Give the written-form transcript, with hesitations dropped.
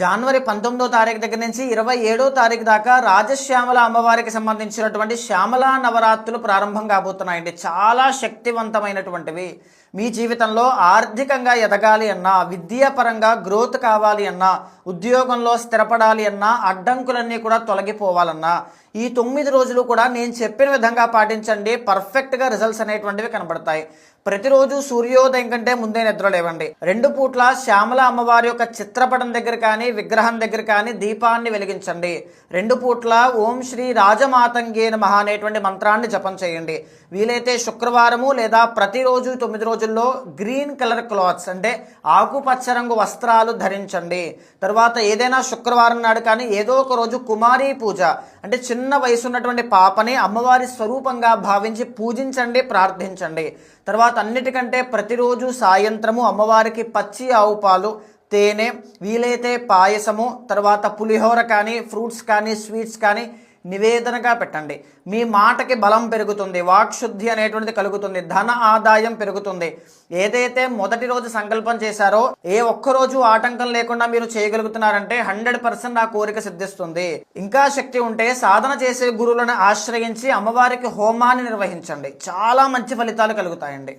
జనవరి 19వ తారీఖు దగ్గర నుంచి 27వ తారీఖు దాకా రాజశ్యామల అమ్మవారికి సంబంధించినటువంటి శ్యామల నవరాత్రులు ప్రారంభం కాబోతున్నాయండి. చాలా శక్తివంతమైనటువంటివి. మీ జీవితంలో ఆర్థికంగా ఎదగాలి అన్నా, విద్యాపరంగా గ్రోత్ కావాలి అన్నా, ఉద్యోగంలో స్థిరపడాలి అన్నా, అడ్డంకులన్నీ కూడా తొలగిపోవాలన్నా ఈ 9 రోజులు కూడా నేను చెప్పిన విధంగా పాటించండి. పర్ఫెక్ట్గా రిజల్ట్స్ అనేటువంటివి కనబడతాయి. ప్రతిరోజు సూర్యోదయం కంటే ముందే నిద్ర లేవండి. 2 పూట్ల శ్యామల అమ్మవారి యొక్క చిత్రపటం దగ్గర కానీ విగ్రహం దగ్గర కానీ దీపాన్ని వెలిగించండి. 2 పూట్ల ఓం శ్రీ రాజమాతంగే నమః అనేటువంటి మంత్రాన్ని జపం చేయండి. వీలైతే శుక్రవారము లేదా ప్రతిరోజు 9 రోజుల్లో గ్రీన్ కలర్ క్లాత్స్ అంటే ఆకుపచ్చ రంగు వస్త్రాలు ధరించండి. తర్వాత ఏదైనా శుక్రవారం నాడు కానీ ఏదో ఒక రోజు కుమారీ పూజ అంటే చిన్న వయసు ఉన్నటువంటి పాపని అమ్మవారి స్వరూపంగా భావించి పూజించండి, ప్రార్థించండి. తర్వాత అన్నిటికంటే ప్రతిరోజు సాయంత్రము అమ్మవారికి పచ్చి ఆవు పాలు, తేనె, వీలైతే పాయసము, తర్వాత పులిహోర కానీ ఫ్రూట్స్ కానీ స్వీట్స్ కానీ నివేదనగా పెట్టండి. మీ మాటకి బలం పెరుగుతుంది, వాక్శుద్ధి అనేటువంటిది కలుగుతుంది, ధన ఆదాయం పెరుగుతుంది. ఏదైతే మొదటి రోజు సంకల్పం చేశారో ఏ ఒక్కరోజు ఆటంకం లేకుండా మీరు చేయగలుగుతున్నారంటే 100% ఆ కోరిక సిద్ధిస్తుంది. ఇంకా శక్తి ఉంటే సాధన చేసే గురువులను ఆశ్రయించి అమ్మవారికి హోమాన్ని నిర్వహించండి. చాలా మంచి ఫలితాలు కలుగుతాయండి.